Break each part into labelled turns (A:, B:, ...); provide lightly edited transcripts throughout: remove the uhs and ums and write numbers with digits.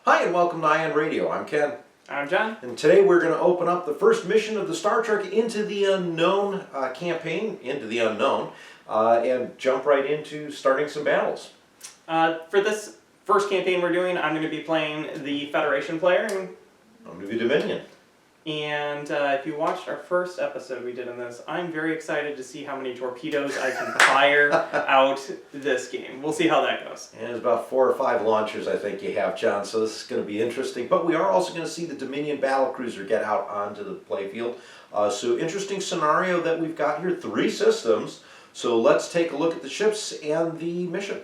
A: Hi and welcome to Ion Radio. I'm Ken.
B: I'm John.
A: And today we're going to open up the first mission of the Star Trek Into the Unknown campaign, Into the Unknown, and jump right into starting some battles.
B: For this first campaign we're doing, I'm going to be playing the Federation player.
A: I'm going to be Dominion.
B: And if you watched our first episode we did on this, I'm very excited to see how many torpedoes I can fire out this game. We'll see how that goes.
A: And it's about 4 or 5 launchers I think you have, John, so this is going to be interesting. But we are also going to see the Dominion battlecruiser get out onto the playfield. So interesting scenario that we've got here, 3 systems. So let's take a look at the ships and the mission.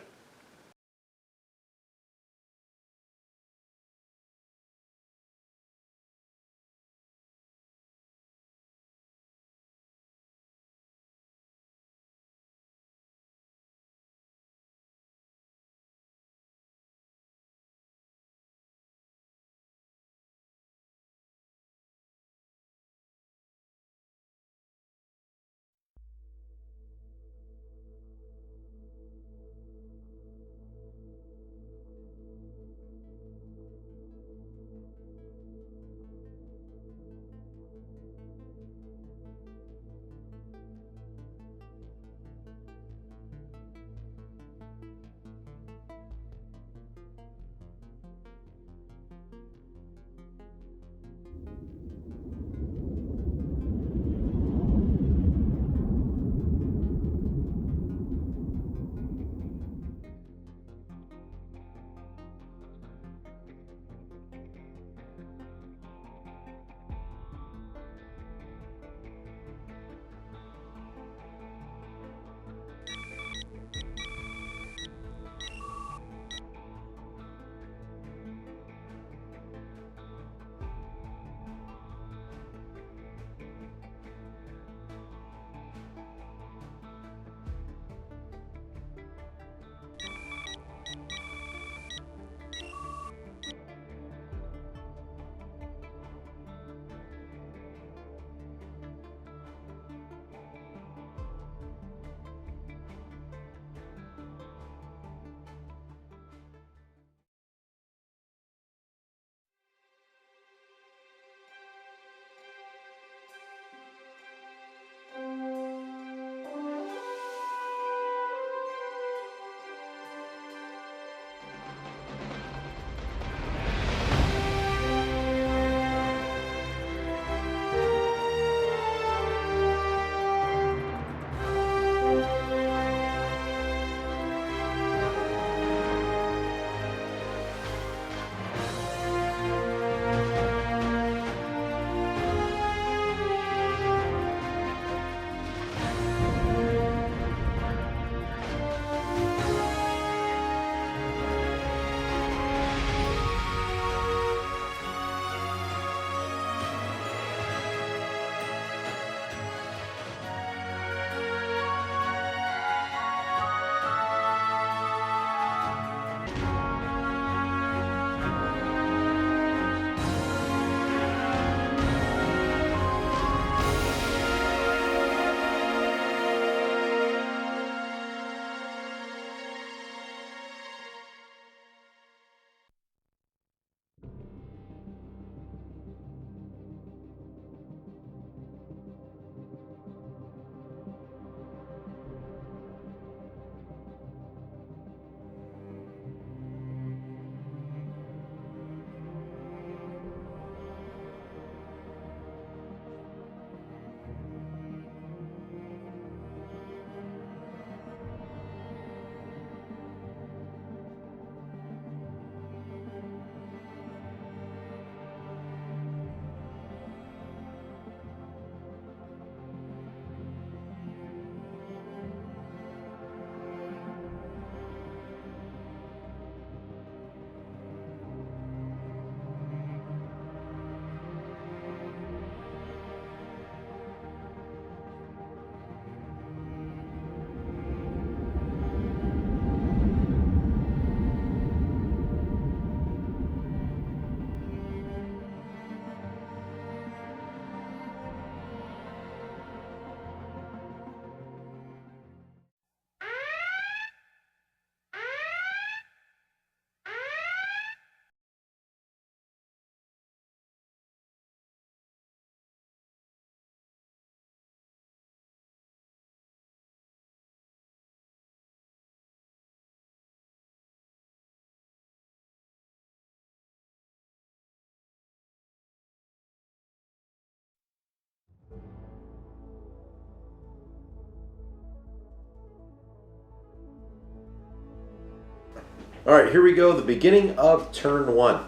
A: All right, here we go, the beginning of turn 1.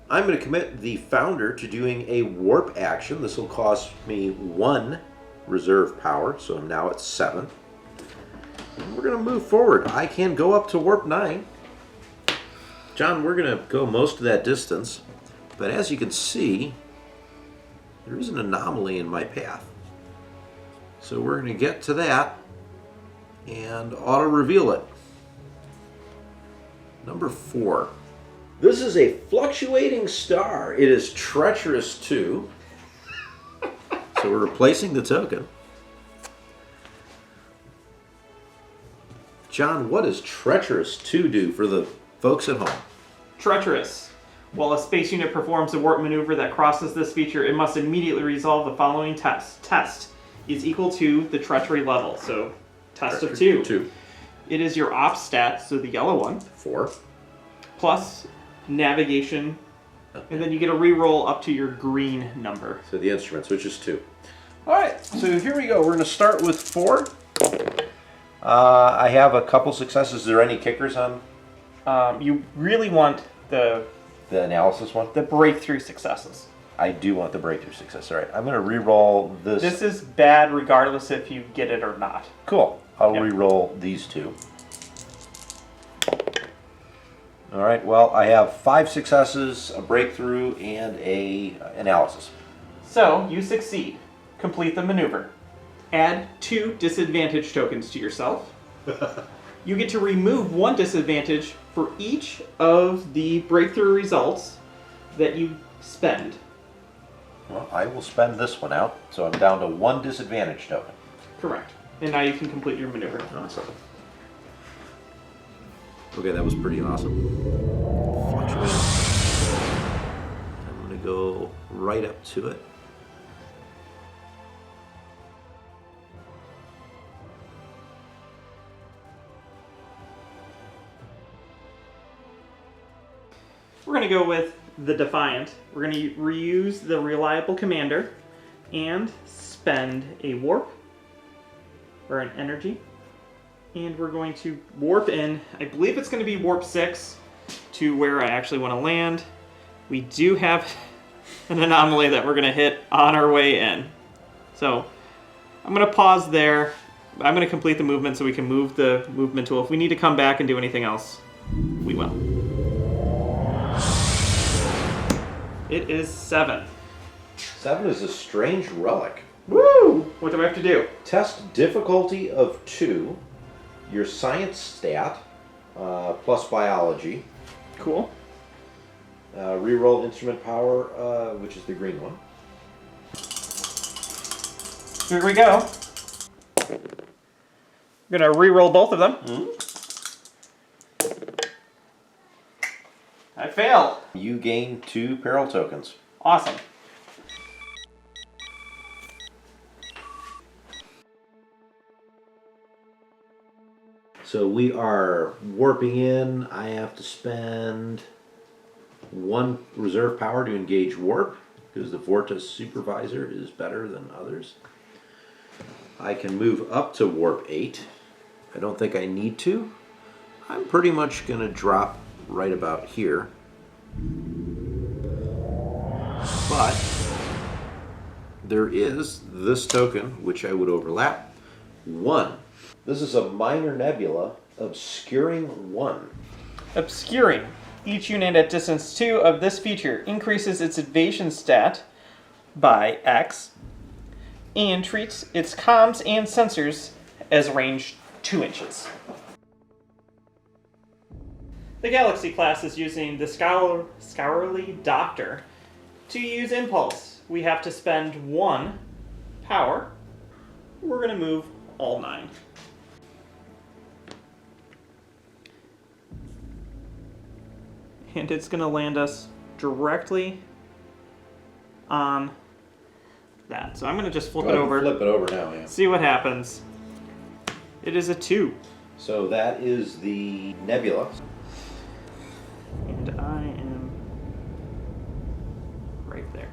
A: I'm going to commit the founder to doing a warp action. This will cost me 1 reserve power, so I'm now at 7. And we're going to move forward. I can go up to warp 9. John, we're going to go most of that distance, but as you can see, there is an anomaly in my path. So we're going to get to that and auto-reveal it. Number 4. This is a fluctuating star. It is treacherous 2. So we're replacing the token. John, what does treacherous 2 do for the folks at home?
B: Treacherous. While a space unit performs a warp maneuver that crosses this feature, it must immediately resolve the following test. Test is equal to the treachery level. So, test of 2.
A: 2.
B: It is your op stat, so the yellow one,
A: 4.
B: plus navigation, and then you get a reroll up to your green number.
A: So the instruments, which is 2. All right, so here we go. We're going to start with 4. I have a couple successes. Is there any kickers on
B: You really want the
A: the analysis one?
B: breakthrough successes.
A: I do want the breakthrough success. All right, I'm going to re-roll this.
B: This is bad regardless if you get it or not.
A: Cool. I'll
B: Yep.
A: re-roll these 2. All right, well, I have 5 successes, a breakthrough, and a analysis.
B: So, you succeed. Complete the maneuver. Add 2 disadvantage tokens to yourself. You get to remove 1 disadvantage for each of the breakthrough results that you spend.
A: Well, I will spend this one out, so I'm down to 1 disadvantage token.
B: Correct. And now you can complete your maneuver.
A: Awesome. Okay, that was pretty awesome. Fluctuating. I'm going to go right up to it.
B: We're going to go with the Defiant. We're going to reuse the Reliable Commander and spend a warp or an energy. And we're going to warp in, I believe it's going to be warp 6 to where I actually want to land. We do have an anomaly that we're going to hit on our way in. So I'm going to pause there. I'm going to complete the movement so we can move the movement tool. If we need to come back and do anything else, we will. It is 7.
A: 7 is a strange relic.
B: Woo! What do I have to do?
A: Test difficulty of 2, your science stat, plus biology.
B: Cool.
A: Reroll instrument power, which is the green one.
B: Here we go. I'm going to re-roll both of them. I fail.
A: You gain 2 peril tokens.
B: Awesome.
A: So we are warping in. I have to spend 1 reserve power to engage warp, because the Vortex Supervisor is better than others. I can move up to warp 8. I don't think I need to. I'm pretty much going to drop right about here. But there is this token, which I would overlap. 1. This is a minor nebula, obscuring 1.
B: Obscuring. Each unit at distance 2 of this feature increases its evasion stat by X and treats its comms and sensors as range 2 inches. The Galaxy class is using the Scholarly Doctor. To use Impulse, we have to spend 1 power. We're going to move all 9. And it's going to land us directly on that. So I'm going to just flip it over.
A: Flip it over now, yeah.
B: See what happens. It is a 2.
A: So that is the nebula.
B: And I am right there.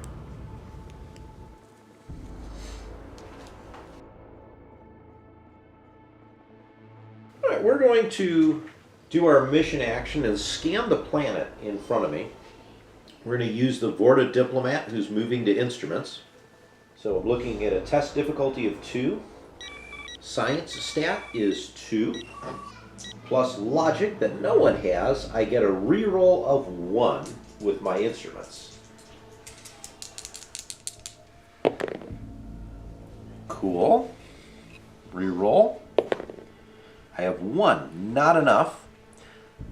A: All right, we're going to do our mission action and scan the planet in front of me. We're going to use the Vorta Diplomat, who's moving to instruments. So I'm looking at a test difficulty of 2. Science stat is 2. Plus logic that no one has, I get a reroll of 1 with my instruments. Cool. Reroll. I have 1, not enough.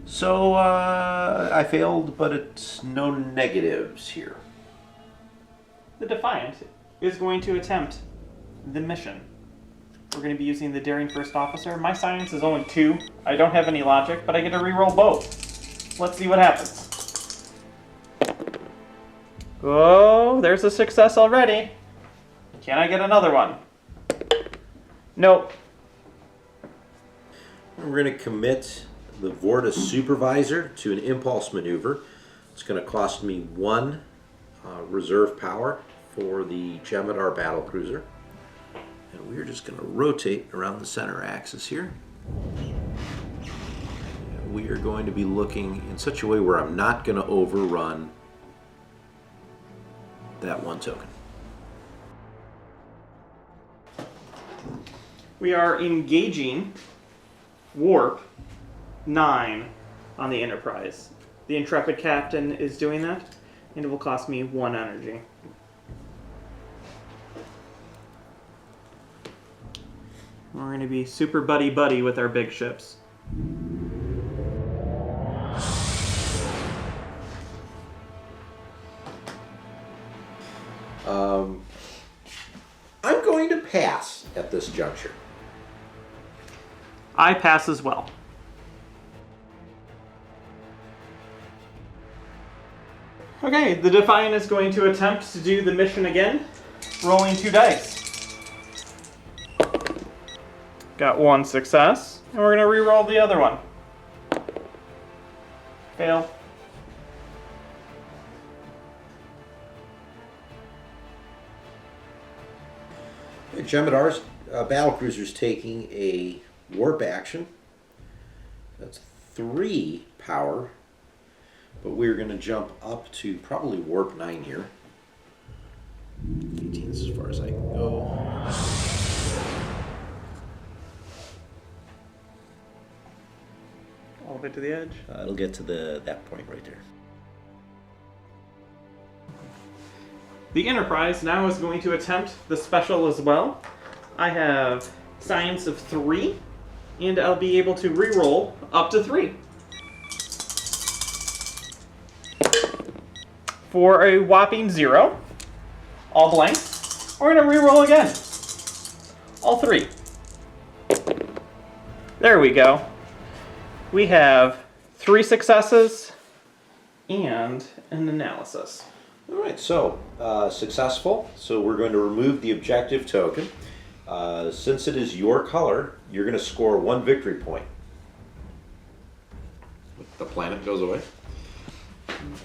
A: So I failed, but it's no negatives here.
B: The Defiant is going to attempt the mission. We're going to be using the Daring First Officer. My science is only 2. I don't have any logic, but I get to reroll both. Let's see what happens. Oh, there's a success already. Can I get another one? Nope.
A: We're going to commit the Vorta Supervisor to an impulse maneuver. It's going to cost me 1 reserve power for the Jem'Hadar battlecruiser. And we're just going to rotate around the center axis here. And we are going to be looking in such a way where I'm not going to overrun that 1 token.
B: We are engaging Warp 9 on the Enterprise. The Intrepid Captain is doing that, and it will cost me 1 energy. We're going to be super buddy-buddy with our big ships.
A: I'm going to pass at this juncture.
B: I pass as well. Okay, the Defiant is going to attempt to do the mission again, rolling 2 dice. Got 1 success, and we're going to re-roll the other one. Fail.
A: Jem'Hadar's battlecruiser's taking a warp action. That's 3 power, but we're going to jump up to probably warp 9 here. 18 is as far as I can go.
B: All the way to the edge.
A: It'll get to that point right there.
B: The Enterprise now is going to attempt the special as well. I have Science of 3, and I'll be able to re-roll up to 3. For a whopping 0. All blanks. We're going to re-roll again. All 3. There we go. We have 3 successes and an analysis.
A: All right, so successful. So we're going to remove the objective token. Since it is your color, you're going to score 1 victory point. The planet goes away.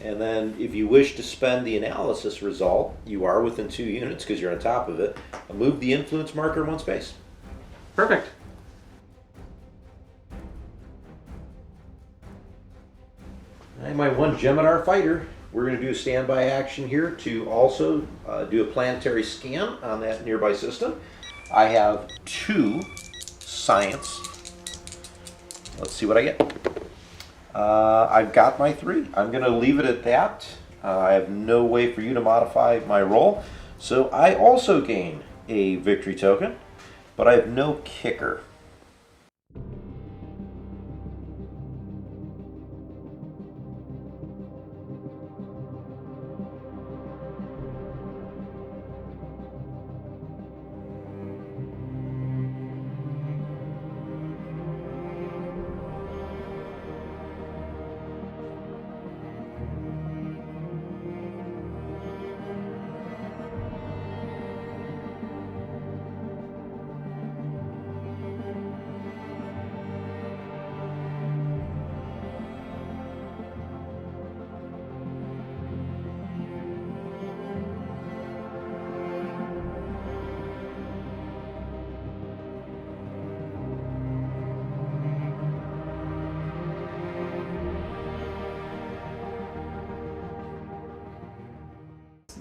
A: And then if you wish to spend the analysis result, you are within 2 units because you're on top of it. Move the influence marker 1 space.
B: Perfect.
A: And my 1 Jem'Hadar fighter. We're going to do a standby action here to also do a planetary scan on that nearby system. I have 2 science. Let's see what I get. I've got my 3. I'm going to leave it at that. I have no way for you to modify my roll. So I also gain a victory token, but I have no kicker.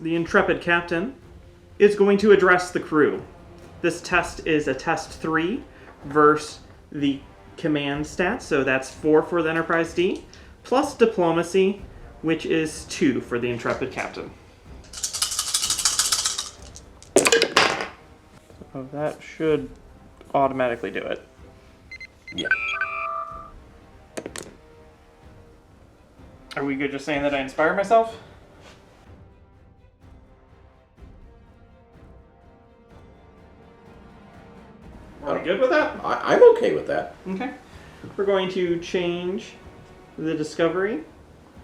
B: the intrepid captain is going to address the crew. This test is a test 3 versus the command stats, so that's 4 for the Enterprise D, plus diplomacy, which is 2 for the intrepid captain. So that should automatically do it.
A: Yeah.
B: Are we good just saying that I inspired myself? Are we good with that?
A: I'm okay with that.
B: Okay. We're going to change the discovery,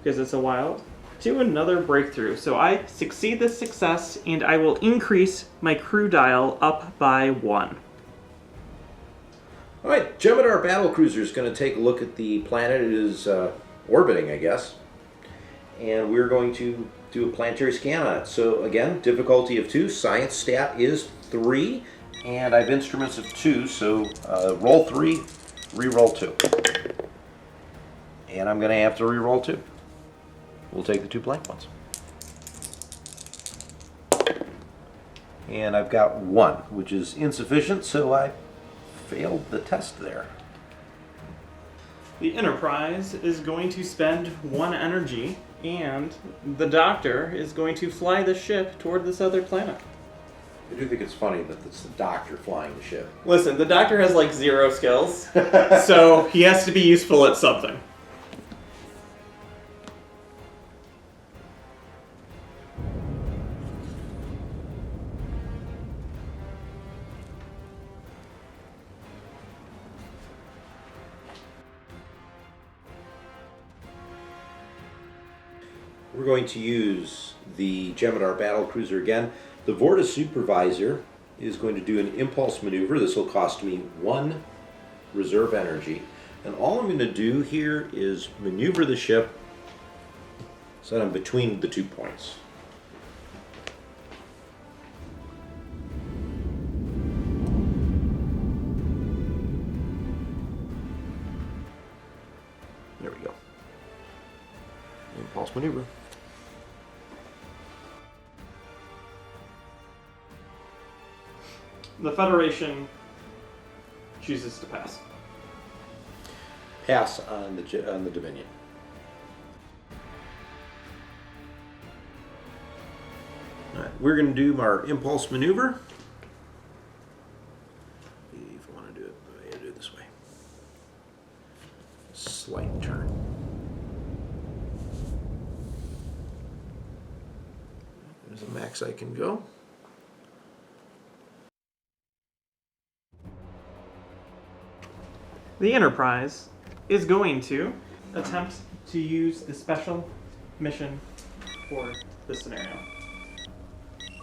B: because it's a wild, to another breakthrough. So I succeed this success, and I will increase my crew dial up by 1.
A: All right, Jem'Hadar battlecruiser is going to take a look at the planet it is orbiting, I guess. And we're going to do a planetary scan on it. So again, difficulty of 2, science stat is 3, and I have instruments of 2, so roll 3, re-roll 2. And I'm going to have to re-roll 2. We'll take the 2 blank ones. And I've got 1, which is insufficient, so I failed the test there.
B: The Enterprise is going to spend 1 energy, and the Doctor is going to fly the ship toward this other planet.
A: I do think it's funny that it's the Doctor flying the ship.
B: Listen, the Doctor has like 0 skills, so he has to be useful at something.
A: We're going to use the Jem'Hadar battlecruiser again. The Vorta supervisor is going to do an impulse maneuver. This will cost me 1 reserve energy. And all I'm going to do here is maneuver the ship so that I'm between the 2 points. There we go. Impulse maneuver.
B: The Federation chooses to pass.
A: Pass on the Dominion. All right, we're going to do our impulse maneuver. If I want to do it, I gotta do it this way. Slight turn. There's a max I can go.
B: The Enterprise is going to attempt to use the special mission for this scenario.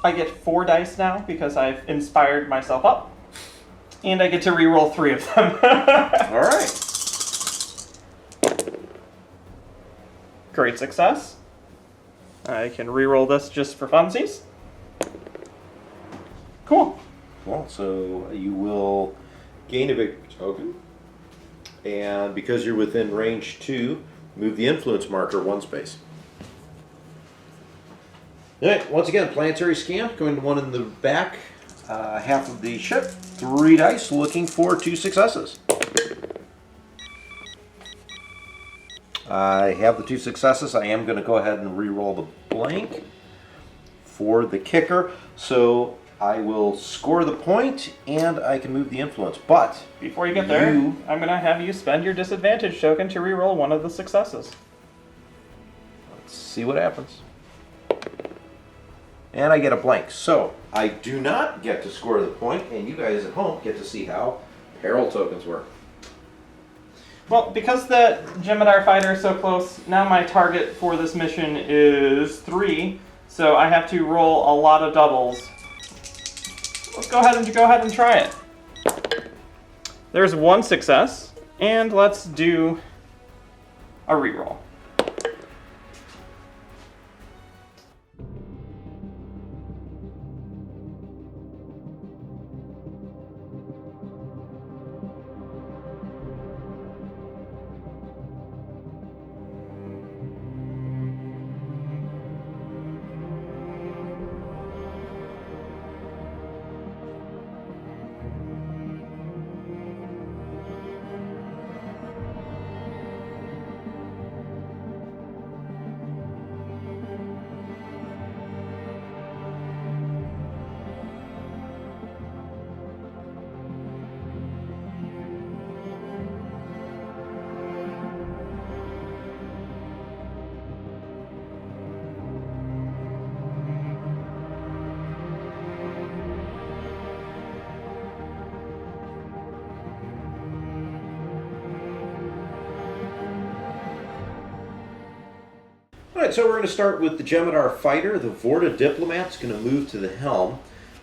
B: I get 4 dice now because I've inspired myself up, and I get to re-roll 3 of them.
A: All right.
B: Great success. I can re-roll this just for funsies. Cool.
A: Well, so you will gain a victory token, and because you're within range 2, move the influence marker 1 space. All right, once again, planetary scan, going to 1 in the back half of the ship. 3 dice, looking for 2 successes. I have the 2 successes. I am going to go ahead and re-roll the blank for the kicker. So I will score the point, and I can move the influence. But
B: before you get there, I'm going to have you spend your disadvantage token to re-roll 1 of the successes.
A: Let's see what happens. And I get a blank. So I do not get to score the point, and you guys at home get to see how peril tokens work.
B: Well, because the Jem'Hadar fighter is so close, now my target for this mission is 3, so I have to roll a lot of doubles. Let's go ahead and try it. There's 1 success, and let's do a reroll.
A: Alright, so we're going to start with the Jem'Hadar fighter. The Vorta diplomat's going to move to the helm.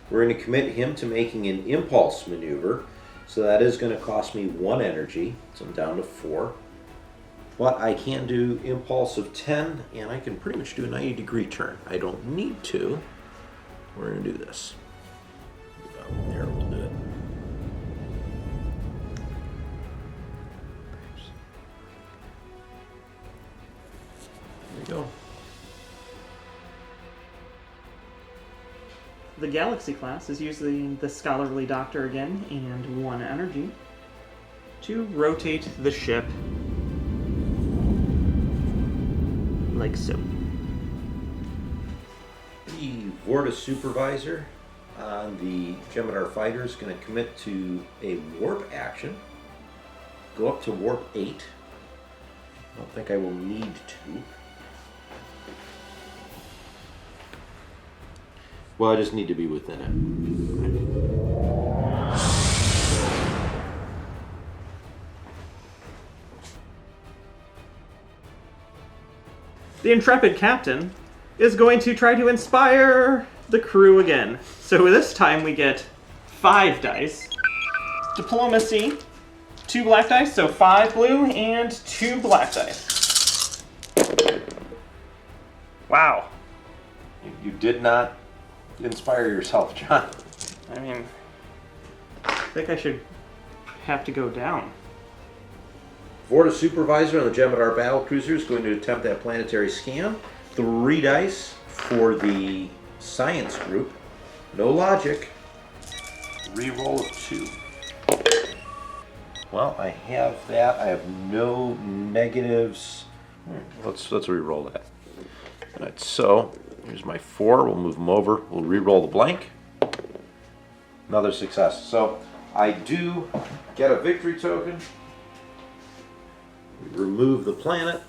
A: We're going to commit him to making an impulse maneuver. So that is going to cost me 1 energy. So I'm down to 4. But I can do impulse of 10, and I can pretty much do a 90-degree turn. I don't need to. We're going to do this. There, we'll do it. There we go.
B: The Galaxy class is using the Scholarly Doctor again and 1 energy to rotate the ship like so.
A: The Vorta supervisor on the Jem'Hadar fighter is going to commit to a warp action. Go up to warp 8. I don't think I will need to. Well, I just need to be within it.
B: The intrepid captain is going to try to inspire the crew again. So this time we get 5 dice. Diplomacy, 2 black dice, so 5 blue and 2 black dice. Wow.
A: You did not inspire yourself, John.
B: I mean, I think I should have to go down.
A: Vorta supervisor on the Jem'Hadar battlecruiser is going to attempt that planetary scan. 3 dice for the science group. No logic. Reroll of 2. Well, I have that. I have no negatives. Let's reroll that. Alright, so here's my 4. We'll move them over. We'll reroll the blank. Another success. So I do get a victory token. Remove the planet.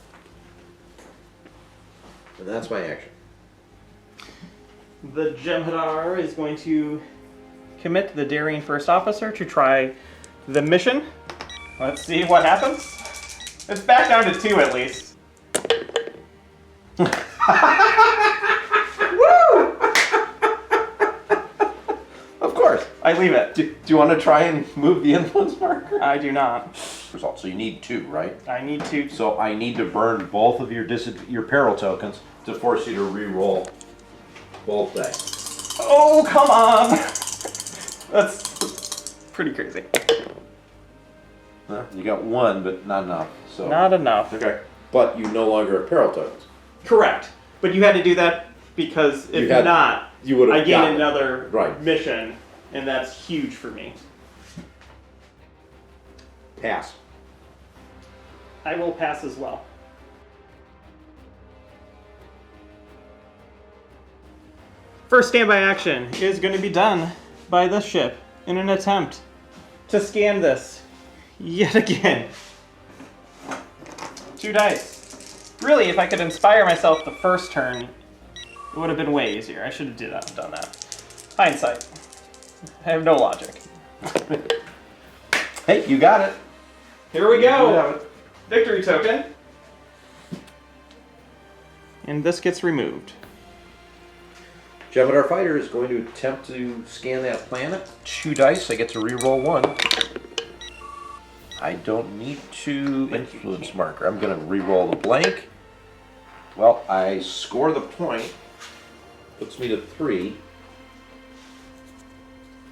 A: And that's my action.
B: The Jem'Hadar is going to commit the daring first officer to try the mission. Let's see what happens. It's back down to 2 at least. Woo!
A: Of course.
B: I leave it.
A: Do you want to try and move the influence marker?
B: I do not.
A: Result. So you need 2, right?
B: I need to.
A: So I need to burn both of your peril tokens to force you to re-roll both dice.
B: Oh, come on! That's pretty crazy.
A: You got 1, but not enough. So
B: Not enough.
A: okay. But you no longer have peril tokens.
B: Correct. But you had to do that because if not,
A: you would have
B: I gain another
A: Right.
B: mission, and that's huge for me.
A: Pass.
B: I will pass as well. First standby action is going to be done by the ship in an attempt to scan this yet again. 2 dice. Really, if I could inspire myself the first turn, it would have been way easier. I should have done that. Hindsight. I have no logic.
A: Hey, you got it.
B: Here we
A: You have
B: go.
A: it.
B: Victory token. And this gets removed.
A: Jem'Hadar fighter is going to attempt to scan that planet. 2 dice. I get to re-roll 1. I don't need to influence marker. I'm going to re-roll the blank. Well, I score the point. Puts me to 3.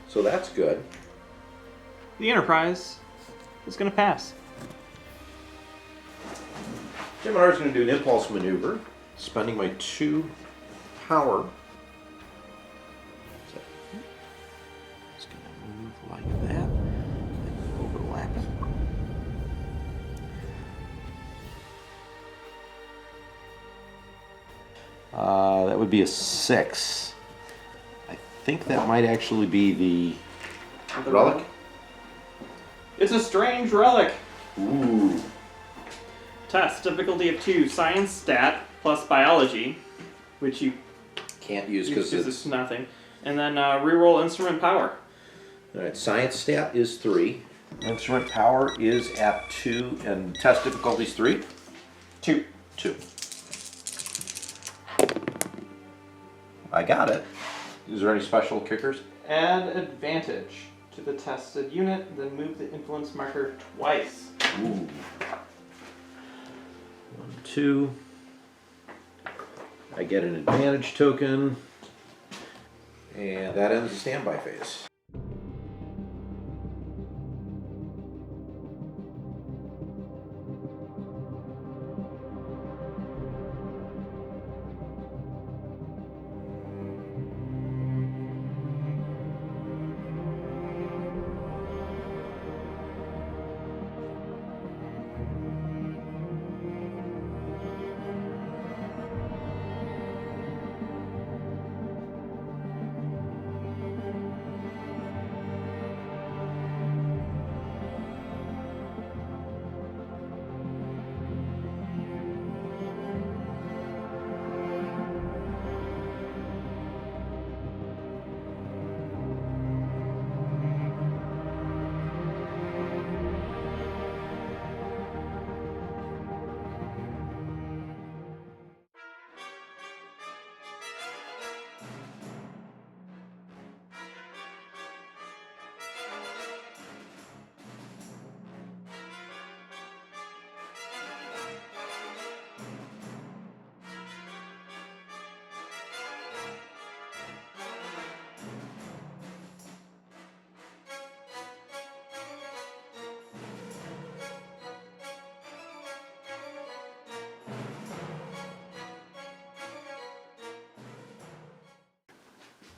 A: So that's good.
B: The Enterprise is going to pass.
A: Jem'Hadar is going to do an impulse maneuver, spending my 2 power. It's going to move like that and overlap it. That would be a 6. I think that might actually be the relic.
B: It's a strange relic.
A: Ooh.
B: Test, difficulty of 2, science stat plus biology, which you
A: Can't use
B: use
A: because
B: it's nothing. And then reroll instrument power.
A: Alright, science stat is 3. Instrument power is at 2, and test difficulty is 3?
B: 2.
A: 2. I got it. Is there any special kickers?
B: Add advantage to the tested unit, then move the influence marker twice.
A: Ooh. 1, 2. I get an advantage token. And that ends the standby phase.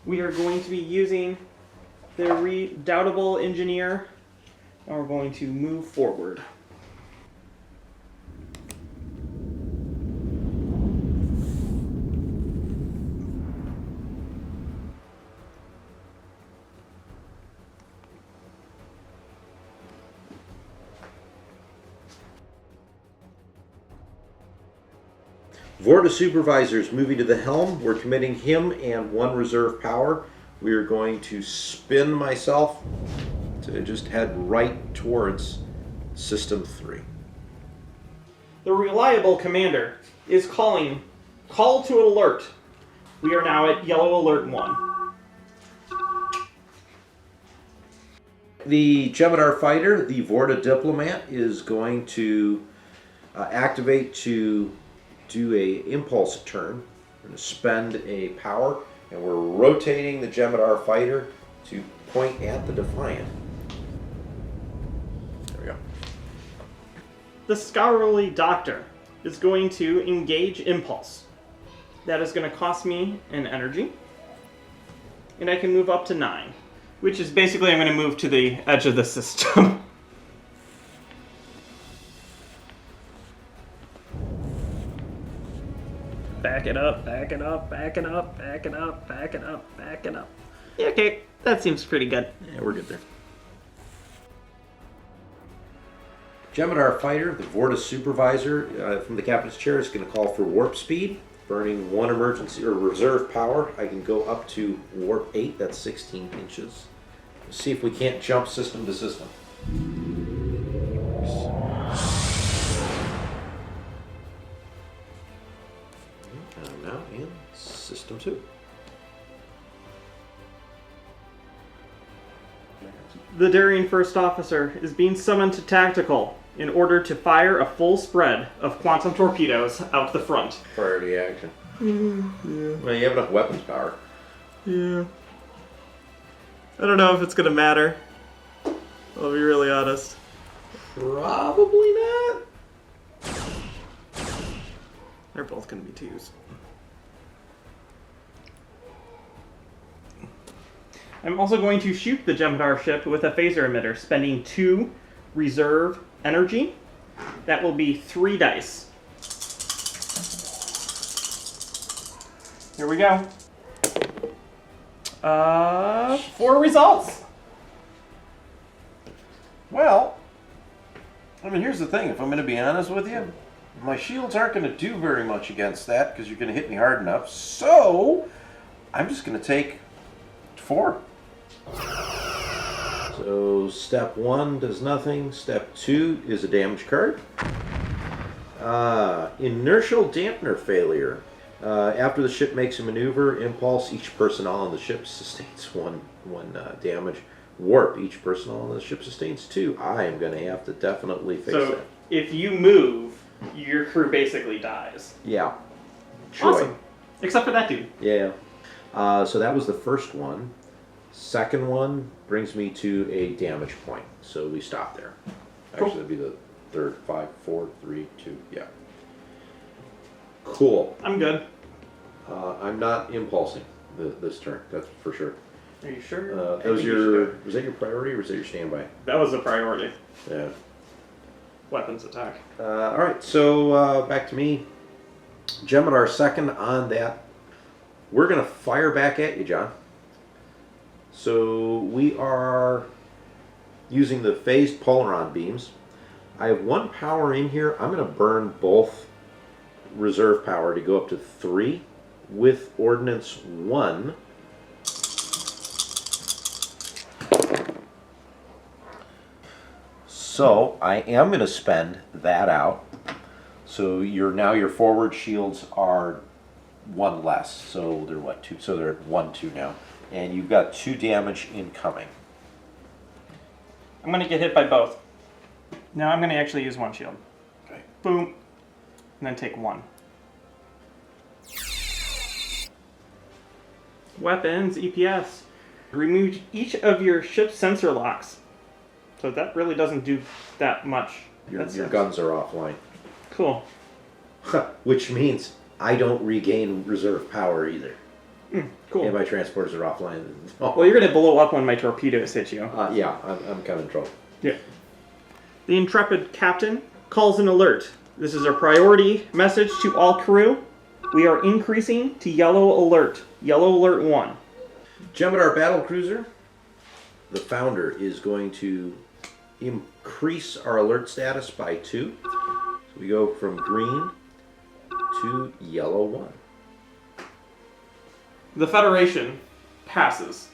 B: We are going to be using the Redoubtable Engineer, and we're going to move forward.
A: Vorta Supervisor is moving to the helm. We're committing him and 1 reserve power. We are going to spin myself to just head right towards System 3.
B: The Reliable Commander is calling. Call to alert. We are now at Yellow Alert 1.
A: The Jem'Hadar Fighter, the Vorta Diplomat, is going to activate to do a impulse turn. We're going to spend a power, and we're rotating the Jem'Hadar Fighter to point at the Defiant. There we go.
B: The Scholarly Doctor is going to engage Impulse. That is going to cost me an energy. And I can move up to 9. Which is basically I'm going to move to the edge of the system. Back it up, back it up, back it up, back it up, back it up, back it up. Yeah, okay, that seems pretty good.
A: Yeah, we're good there. Jem'Hadar Fighter, the Vorta Supervisor from the Captain's Chair, is going to call for warp speed, burning 1 emergency or reserve power. I can go up to warp 8, that's 16 inches. Let's see if we can't jump system to system. I'm now in System 2.
B: The Daring First Officer is being summoned to Tactical in order to fire a full spread of quantum torpedoes out the front.
A: Priority action.
B: Yeah.
A: Well, you have enough weapons power.
B: Yeah. I don't know if it's gonna matter. I'll be really honest.
A: Probably not.
B: They're both gonna be 2s. I'm also going to shoot the Jem'Hadar ship with a phaser emitter, spending 2 reserve energy. That will be 3 dice. Here we go. 4 results.
A: Well, I mean, here's the thing. If I'm going to be honest with you, my shields aren't going to do very much against that because you're going to hit me hard enough. So, I'm just going to take 4. So, step 1 does nothing. Step 2 is a damage card. Inertial dampener failure. After the ship makes a maneuver, impulse, each personnel on the ship sustains one damage. Warp, each personnel on the ship sustains 2. I am going to have to definitely fix
B: So
A: that.
B: if you move, your crew basically dies.
A: Yeah. Joy.
B: Awesome. Except for that dude.
A: Yeah. So that was the first one. Second one brings me to a damage point. So we stop there.
B: Cool.
A: Actually, that'd be the third. 5, 4, 3, 2. Yeah. Cool.
B: I'm good.
A: I'm not impulsing this turn. That's for sure.
B: Are you sure?
A: Was that your priority or was that your standby?
B: That was the priority.
A: Yeah.
B: Weapons attack.
A: All right. So back to me. Jem'Hadar second on that. We're gonna fire back at you, John. So we are using the phased polaron beams. I have 1 power in here. I'm gonna burn both reserve power to go up to 3 with ordnance 1. So I am going to spend that out. So your forward shields are 1 less. So they're what, 2? So they're at 1, 2 now, and you've got 2 damage incoming.
B: I'm going to get hit by both. Now I'm going to actually use 1 shield.
A: Okay.
B: Boom. And then take 1. Weapons, EPS. Remove each of your ship's sensor locks. So that really doesn't do that much.
A: Your guns are offline.
B: Cool.
A: Which means I don't regain reserve power either.
B: Cool.
A: And my transporters are offline.
B: Well, you're going to blow up when my torpedoes hit you.
A: Yeah, I'm kind of in trouble.
B: Yeah. The intrepid captain calls an alert. This is a priority message to all crew. We are increasing to yellow alert. Yellow alert 1.
A: Jem'Hadar battlecruiser, the founder, is going to increase our alert status by 2. So we go from green to yellow 1.
B: The Federation passes.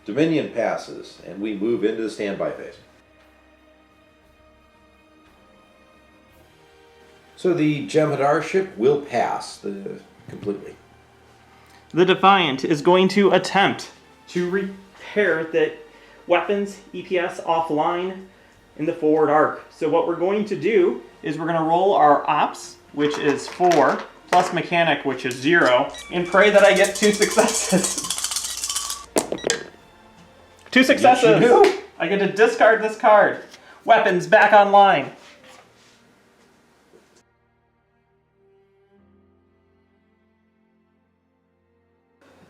A: Dominion passes, and we move into the standby phase. So the Jem'Hadar ship will pass completely.
B: The Defiant is going to attempt to repair the weapons EPS offline in the forward arc. So what we're going to do is we're going to roll our ops, which is 4, plus mechanic, which is 0, and pray that I get 2 successes. 2 successes!
A: Yes, you do.
B: I get to discard this card. Weapons back online.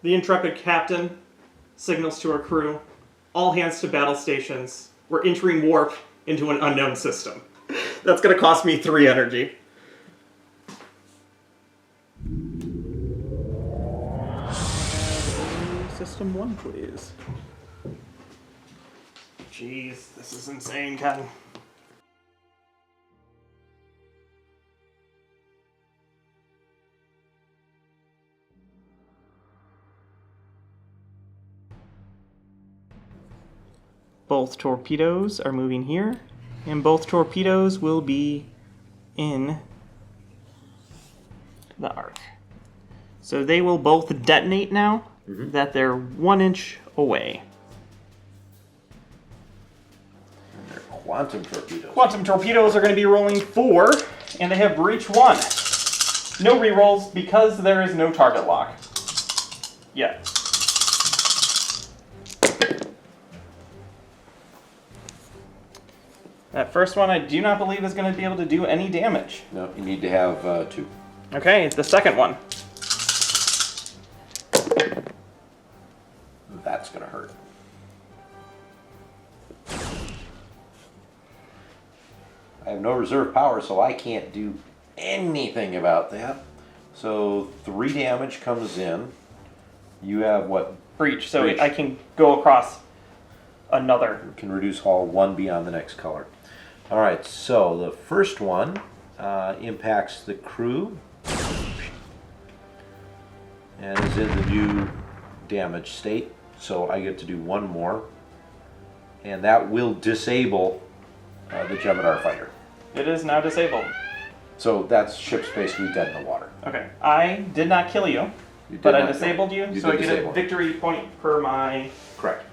B: The intrepid captain signals to our crew, all hands to battle stations. We're entering warp into an unknown system. That's going to cost me 3 energy. System 1, please. Jeez, this is insane, Ken. Both torpedoes are moving here, and both torpedoes will be in the arc. So they will both detonate now that they're 1 inch away.
A: And they're quantum torpedoes.
B: Quantum torpedoes are going to be rolling 4, and they have breach 1. No rerolls because there is no target lock yet. That first one I do not believe is going to be able to do any damage.
A: No, you need to have 2.
B: Okay, the second one.
A: That's going to hurt. I have no reserve power, so I can't do anything about that. So 3 damage comes in. You have what?
B: Breach, so
A: Breach.
B: I can go across another.
A: Can reduce hull 1 beyond the next color. All right, so the first one impacts the crew and is in the new damage state. So I get to do 1 more, and that will disable the Jem'Hadar fighter.
B: It is now disabled.
A: So that ship's basically dead in the water.
B: Okay. I did not kill you,
A: You did
B: but I
A: not kill-
B: disabled you,
A: you
B: so I
A: did
B: get
A: disable
B: a
A: it.
B: victory point per my...
A: Correct.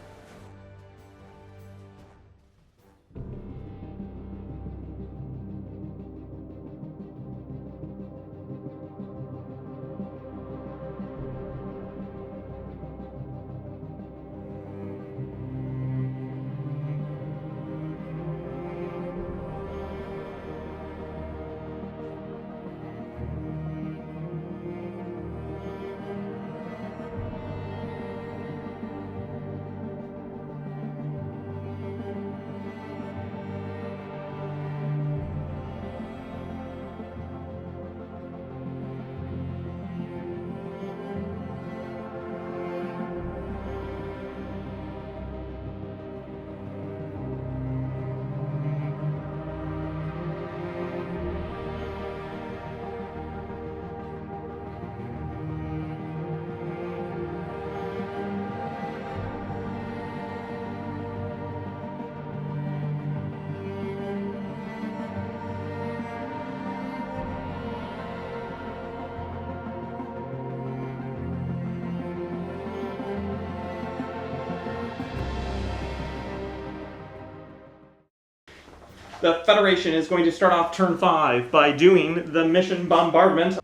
B: The Federation is going to start off turn 5 by doing the mission bombardment.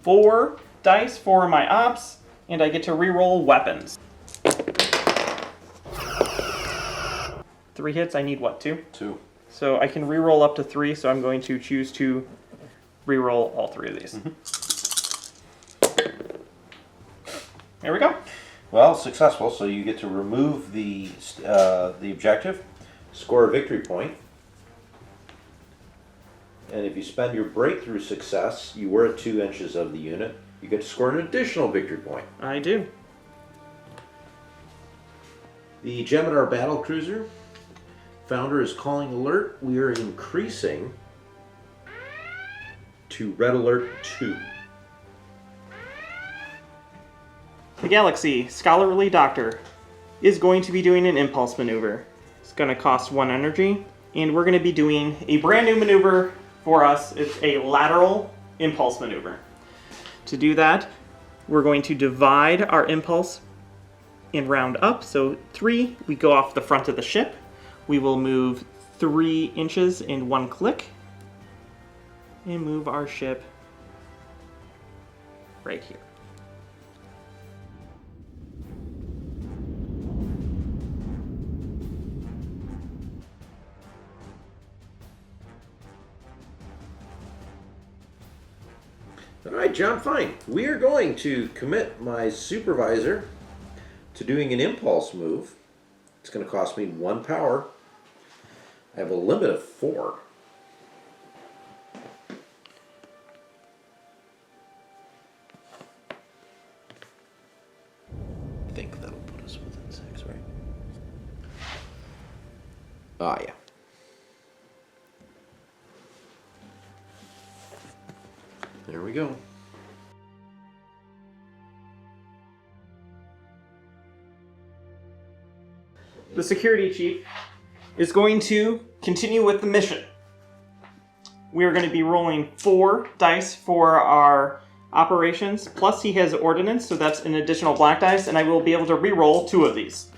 B: 4 dice for my ops, and I get to reroll weapons. 3 hits, I need what, 2?
A: 2.
B: So I can reroll up to 3, so I'm going to choose to reroll all 3 of these. There we go.
A: Well, successful. So you get to remove the objective, score a victory point, and if you spend your breakthrough success, you were at 2 inches of the unit. You get to score an additional victory point.
B: I do.
A: The Gemidar battlecruiser founder is calling alert. We are increasing to red alert 2.
B: The Galaxy Scholarly Doctor is going to be doing an impulse maneuver. It's going to cost 1 energy, and we're going to be doing a brand new maneuver for us. It's a lateral impulse maneuver. To do that, we're going to divide our impulse and round up. So 3, we go off the front of the ship. We will move 3 inches in 1 click and move our ship right here.
A: All right, John, fine. We are going to commit my supervisor to doing an impulse move. It's going to cost me 1 power. I have a limit of 4. I think that'll put us within 6, right? Ah, yeah. There we go.
B: The security chief is going to continue with the mission. We are going to be rolling 4 dice for our operations, plus he has ordnance, so that's an additional black dice, and I will be able to re-roll 2 of these.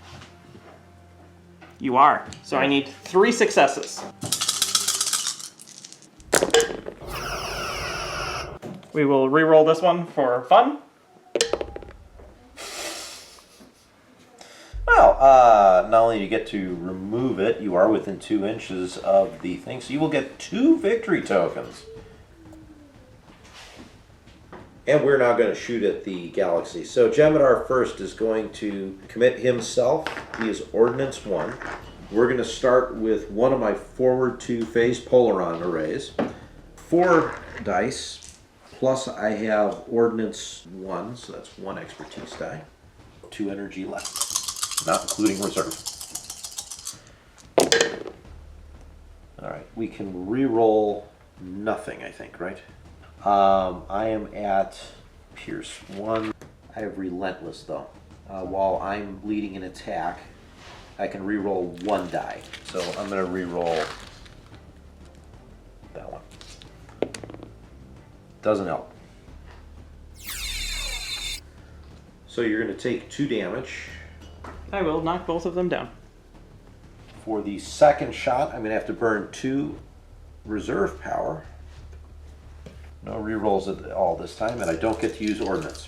B: You are. So I need 3 successes. We will re-roll this one for fun.
A: Well, not only do you get to remove it, you are within 2 inches of the thing, so you will get 2 victory tokens. And we're now going to shoot at the Galaxy. So Gemidar first is going to commit himself. He is Ordnance 1. We're going to start with one of my forward 2 phase Polaron arrays. 4 dice. Plus I have Ordnance 1, so that's 1 expertise die. 2 energy left, not including reserve. Alright, we can re-roll nothing, I think, right? I am at Pierce 1. I have Relentless, though. While I'm leading an attack, I can re-roll 1 die. So I'm going to re-roll that one. Doesn't help. So you're going to take 2 damage.
B: I will knock both of them down.
A: For the second shot, I'm going to have to burn 2 reserve power. No re-rolls at all this time, and I don't get to use ordnance.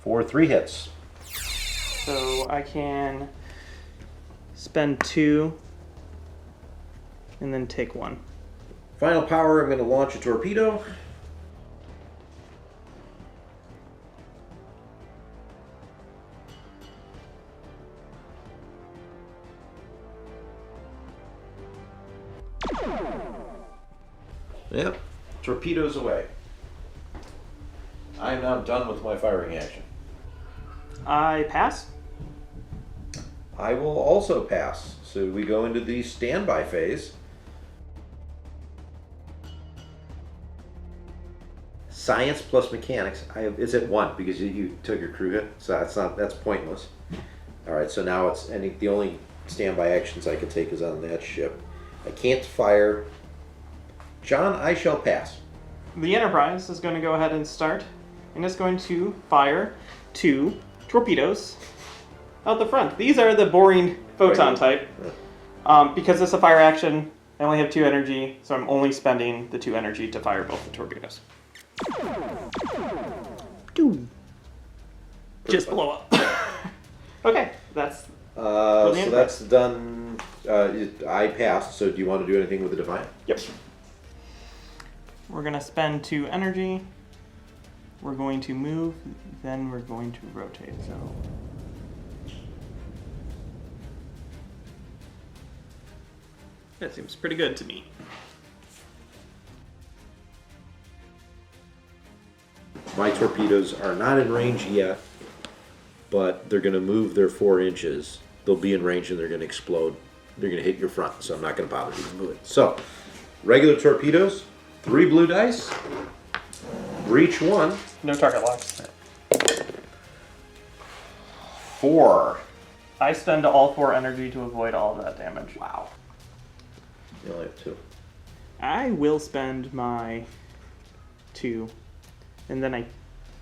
A: For 3 hits.
B: So I can spend 2 and then take 1.
A: Final power, I'm going to launch a torpedo. Yep, torpedoes away. I am now done with my firing action.
B: I pass.
A: I will also pass. So we go into the standby phase. Science plus mechanics. It's at 1 because you took your crew hit, so that's pointless. All right, so now the only standby actions I can take is on that ship. I can't fire. John, I shall pass.
B: The Enterprise is going to go ahead and start, and it's going to fire 2 torpedoes out the front. These are the boring photon type. Because it's a fire action, I only have 2 energy, so I'm only spending the 2 energy to fire both the torpedoes. Dude. Just blow up. Okay, that's...
A: so that's done. I passed, so do you want to do anything with the Defiant?
B: Yep. We're going to spend 2 energy. We're going to move, then we're going to rotate, so... That seems pretty good to me.
A: My torpedoes are not in range yet, but they're going to move their 4 inches. They'll be in range and they're going to explode. They're going to hit your front, so I'm not going to bother you to move it. So, regular torpedoes, 3 blue dice, breach 1.
B: No target locks.
A: 4.
B: I spend all 4 energy to avoid all of that damage.
A: Wow. You only have 2.
B: I will spend my 2, and then I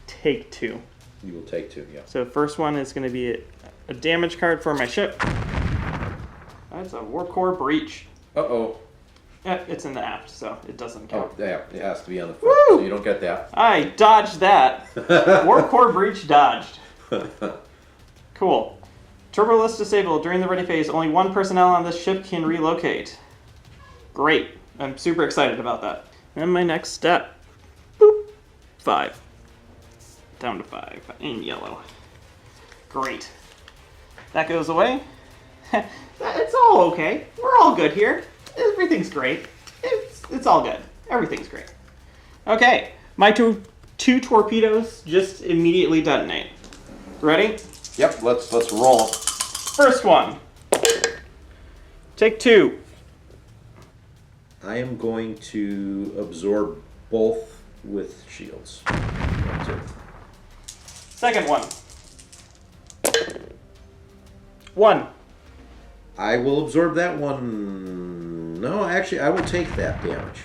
B: take 2.
A: You will take 2, yeah.
B: So first one is going to be a damage card for my ship. That's a Warp Core Breach.
A: Uh-oh.
B: It's in the aft, so it doesn't count.
A: Oh, yeah, it has to be on the front, so you don't get that.
B: I dodged that. Warp Core Breach dodged. Cool. Turbo list disabled. During the ready phase, only 1 personnel on this ship can relocate. Great. I'm super excited about that. And my next step. Boop. 5. Down to 5 in yellow. Great. That goes away. It's all okay. We're all good here. Everything's great. It's all good. Everything's great. Okay. My two torpedoes just immediately detonate. Ready?
A: Yep, let's roll.
B: First one. Take 2.
A: I am going to absorb both with shields. 2.
B: Second one. 1.
A: I will absorb that one. No, actually, I will take that damage.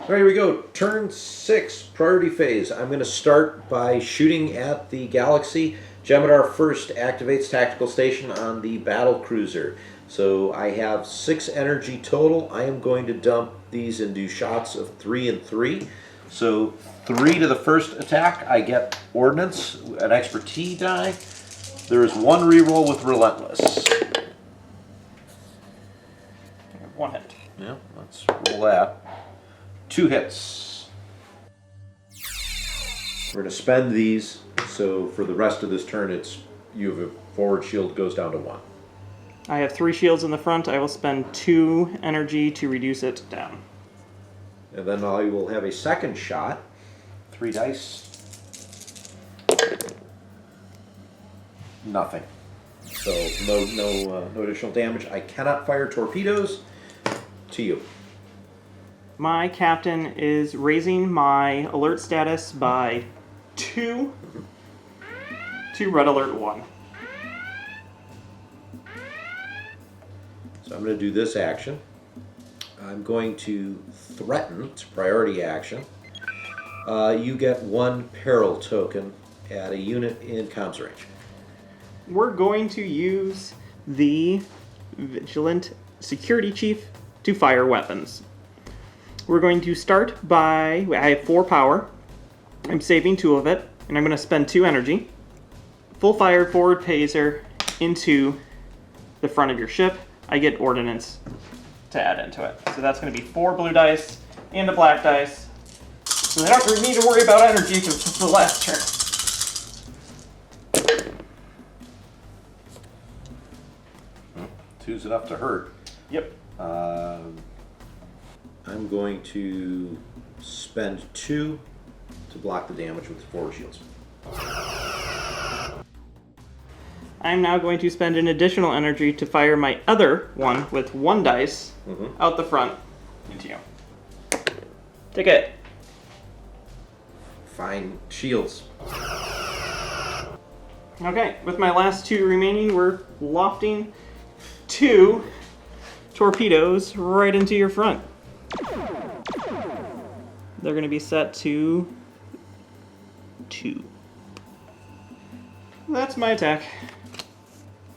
A: All right, here we go. Turn 6, priority phase. I'm going to start by shooting at the galaxy. Jemadar first activates tactical station on the battle cruiser. So I have 6 energy total. I am going to dump these into shots of 3 and 3. So 3 to the first attack, I get Ordnance, an expertise die. There is 1 reroll with Relentless.
B: 1 hit.
A: Yeah, let's roll that. 2 hits. We're going to spend these, so for the rest of this turn, you have a forward shield goes down to 1.
B: I have 3 shields in the front. I will spend 2 energy to reduce it down.
A: And then I will have a second shot. 3 dice. Nothing. So no additional damage. I cannot fire torpedoes. To you.
B: My captain is raising my alert status by 2 to red alert 1.
A: So I'm going to do this action. I'm going to threaten. It's a priority action. You get 1 peril token at a unit in comms range.
B: We're going to use the Vigilant Security Chief to fire weapons. We're going to start by, I have 4 power. I'm saving 2 of it, and I'm going to spend 2 energy. Full fire forward phaser into the front of your ship. I get ordnance to add into it. So that's going to be 4 blue dice and a black dice. So they don't need to worry about energy because it's the last turn.
A: Two's enough to hurt.
B: Yep.
A: I'm going to spend 2 to block the damage with forward shields.
B: I'm now going to spend an additional energy to fire my other one with 1 dice out the front into you. Take it.
A: Fine shields.
B: Okay, with my last 2 remaining, we're lofting 2 torpedoes right into your front. They're going to be set to 2. That's my attack.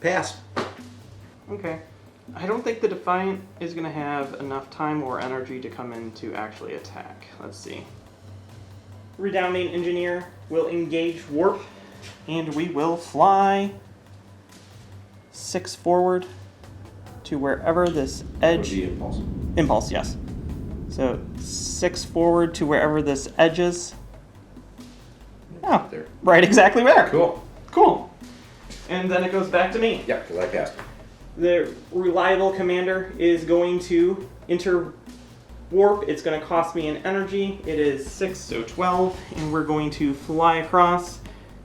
A: Pass.
B: Okay. I don't think the Defiant is going to have enough time or energy to come in to actually attack. Let's see. Redounding Engineer will engage Warp, and we will fly 6 forward to wherever this edge...
A: The impulse.
B: Impulse, yes. So 6 forward to wherever this edge is. Oh,
A: There.
B: right exactly there.
A: Cool.
B: Cool. And then it goes back to me.
A: Yeah, because I passed.
B: The reliable commander is going to enter warp. It's going to cost me an energy. It is 6, so 12. And we're going to fly across.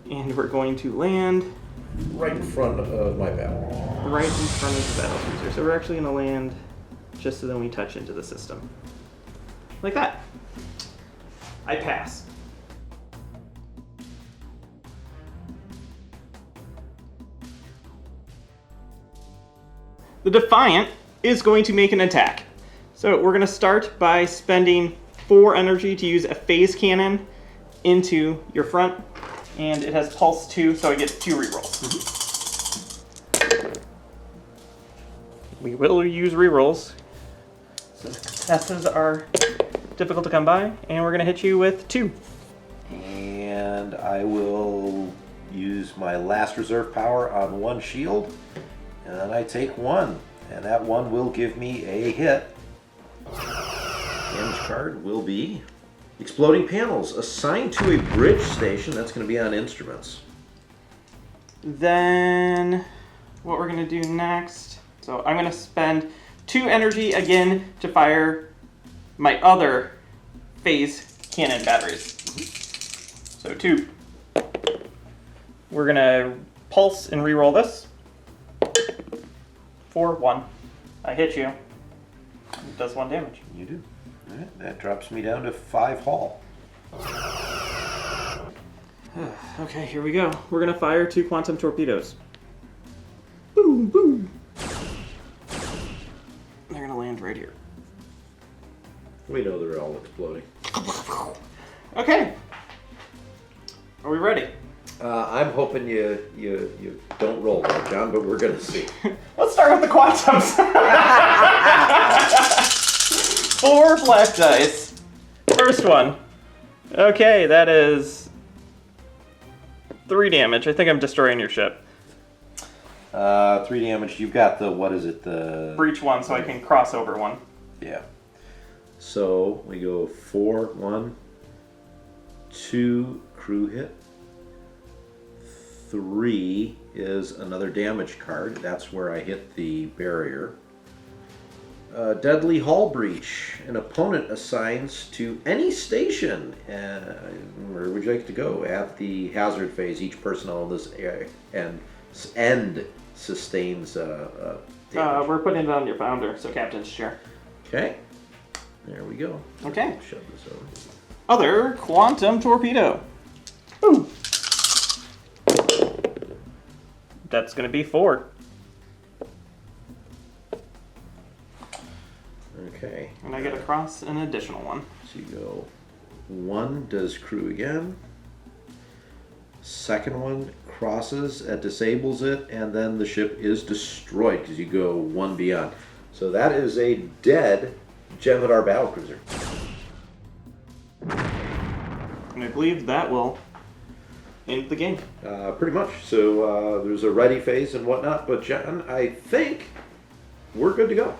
B: And we're going to land
A: Right in front of my battle.
B: right in front of the battle cruiser. So we're actually going to land just so then we touch into the system. Like that. I pass. The Defiant is going to make an attack. So we're going to start by spending 4 energy to use a phase cannon into your front. And it has pulse 2, so I get 2 rerolls. We will use rerolls. So successes are difficult to come by, and we're going to hit you with 2.
A: And I will use my last reserve power on 1 shield. And then I take 1. And that 1 will give me a hit. Damage card will be exploding panels assigned to a bridge station. That's going to be on instruments.
B: Then what we're going to do next, so I'm going to spend 2 energy again to fire my other phase cannon batteries. So 2. We're going to pulse and reroll this. 4, 1. I hit you. It does 1 damage.
A: You do. All right, that drops me down to 5 hull.
B: Okay, here we go. We're going to fire 2 quantum torpedoes. Boom, boom. They're going to land right here.
A: We know they're all exploding.
B: Okay. Are we ready?
A: I'm hoping you don't roll that, John, but we're gonna see.
B: Let's start with the quantums. 4 black dice. First one. Okay, that is 3 damage. I think I'm destroying your ship.
A: 3 damage. You've got the, what is it, the...
B: Breach 1, so I can cross over 1.
A: Yeah. So we go 4, 1, 2 crew hit. 3 is another damage card. That's where I hit the barrier. Deadly Hull Breach. An opponent assigns to any station. Where would you like to go? At the hazard phase, each personnel in this end sustains damage.
B: We're putting it on your founder, so captain's chair.
A: Okay. There we go.
B: Okay.
A: Shove this over.
B: Other quantum torpedo. Ooh. That's going to be 4.
A: Okay.
B: And I get to cross an additional 1.
A: So you go 1 does crew again. Second one crosses, it disables it, and then the ship is destroyed because you go 1 beyond. So that is a dead Jem'Hadar battlecruiser.
B: And I believe that will end the game.
A: Pretty much. So there's a ready phase and whatnot, but John, I think we're good to go.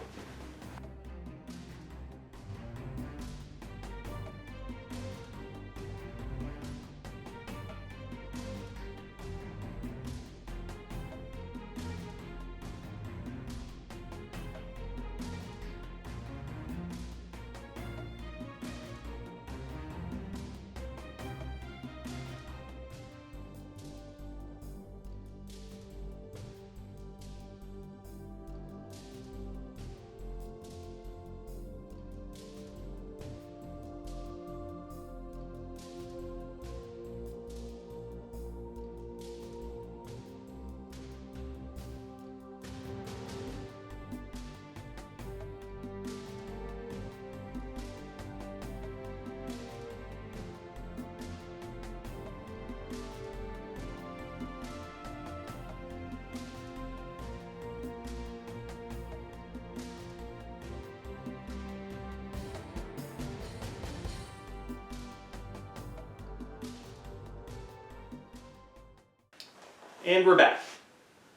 B: And we're back.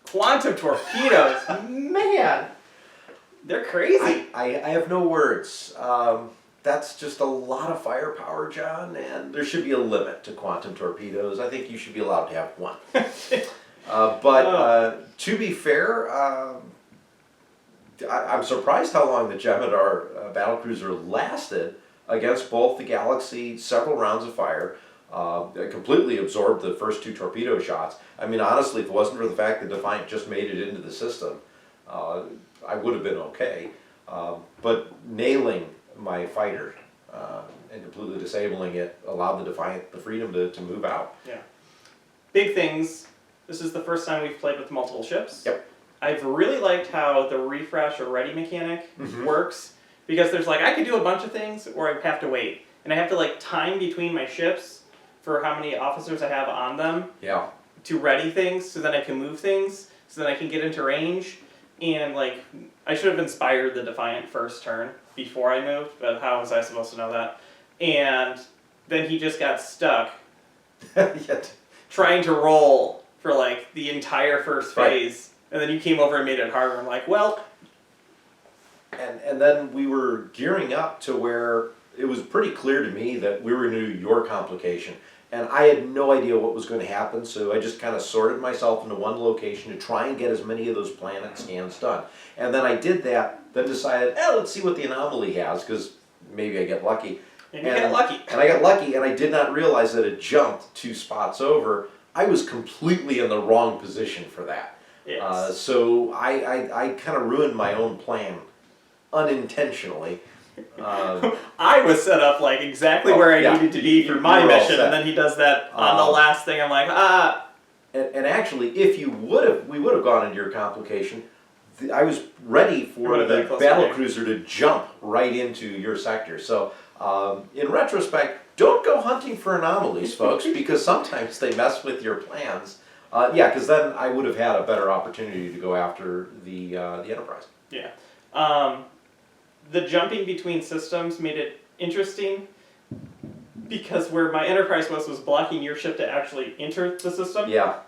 B: Quantum torpedoes, man, they're crazy.
A: I have no words. That's just a lot of firepower, John, and there should be a limit to quantum torpedoes. I think you should be allowed to have 1. To be fair, I'm surprised how long the Jem'Hadar battlecruiser lasted against both the Galaxy, several rounds of fire. Completely absorbed the first 2 torpedo shots. I mean, honestly, if it wasn't for the fact that Defiant just made it into the system, I would have been okay. But nailing my fighter and completely disabling it allowed the Defiant the freedom to move out.
B: Yeah. Big things. This is the first time we've played with multiple ships.
A: Yep.
B: I've really liked how the refresh or ready mechanic works, because there's like, I could do a bunch of things or I have to wait. And I have to like time between my ships for how many officers I have on them.
A: Yeah.
B: To ready things, so then I can move things, so then I can get into range. And like, I should have inspired the Defiant first turn before I moved, but how was I supposed to know that? And then he just got stuck trying to roll for like the entire first phase. Right. And then you came over and made it harder. I'm like, well.
A: And then we were gearing up to where it was pretty clear to me that we were going to do your complication. And I had no idea what was going to happen, so I just kind of sorted myself into one location to try and get as many of those planet scans done. And then I did that, then decided, let's see what the anomaly has, because maybe I get lucky.
B: And you get lucky.
A: And I got lucky, and I did not realize that it jumped 2 spots over. I was completely in the wrong position for that.
B: Yes.
A: So I kind of ruined my own plan unintentionally.
B: I was set up like exactly where I needed to be for my mission, and then he does that on the last thing. I'm like,
A: And actually, if we would have gone into your complication. I was ready for the battlecruiser to jump right into your sector. So In retrospect, don't go hunting for anomalies, folks, because sometimes they mess with your plans. Yeah, because then I would have had a better opportunity to go after the Enterprise.
B: Yeah. The jumping between systems made it interesting because where my Enterprise was blocking your ship to actually enter the system.
A: Yeah.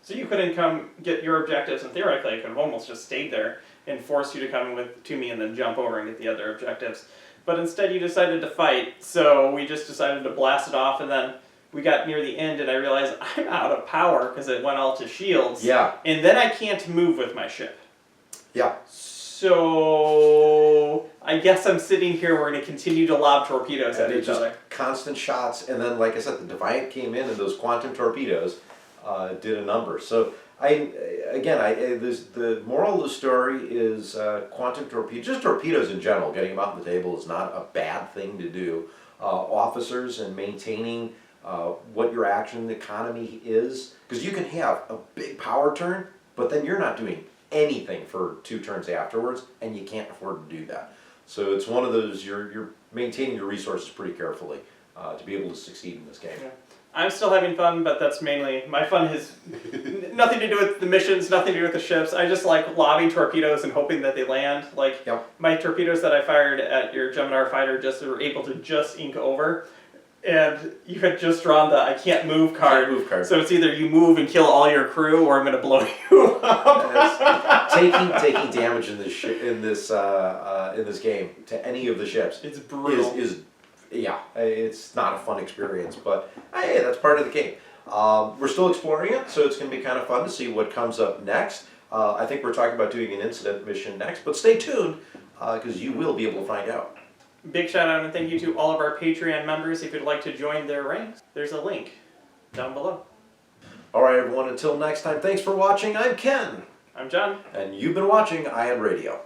B: So you couldn't come get your objectives, and theoretically I could have almost just stayed there and forced you to come to me and then jump over and get the other objectives. But instead you decided to fight, so we just decided to blast it off, and then we got near the end and I realized I'm out of power because it went all to shields.
A: Yeah.
B: And then I can't move with my ship.
A: Yeah.
B: So I guess I'm sitting here, we're going to continue to lob torpedoes at each other.
A: Constant shots, and then, like I said, the Defiant came in, and those quantum torpedoes did a number. So the moral of the story is quantum torpedoes, just torpedoes in general. Getting them out on the table is not a bad thing to do. Officers and maintaining what your action economy is, because you can have a big power turn, but then you're not doing anything for 2 turns afterwards, and you can't afford to do that. So it's one of those, you're maintaining your resources pretty carefully to be able to succeed in this game.
B: Yeah. I'm still having fun, but that's mainly, my fun has nothing to do with the missions, nothing to do with the ships. I just like lobbing torpedoes and hoping that they land. Like,
A: Yep.
B: my torpedoes that I fired at your Gemini fighter just were able to just ink over. And you had just drawn the I can't move card.
A: Can't move card.
B: So it's either you move and kill all your crew, or I'm going to blow you up.
A: taking damage in this game to any of the ships
B: It's brutal.
A: is yeah, it's not a fun experience, but hey, that's part of the game. We're still exploring it, so it's going to be kind of fun to see what comes up next. I think we're talking about doing an incident mission next, but stay tuned because you will be able to find out.
B: Big shout out and thank you to all of our Patreon members. If you'd like to join their ranks, there's a link down below.
A: All right, everyone, until next time, thanks for watching. I'm Ken.
B: I'm John.
A: And you've been watching iHead Radio.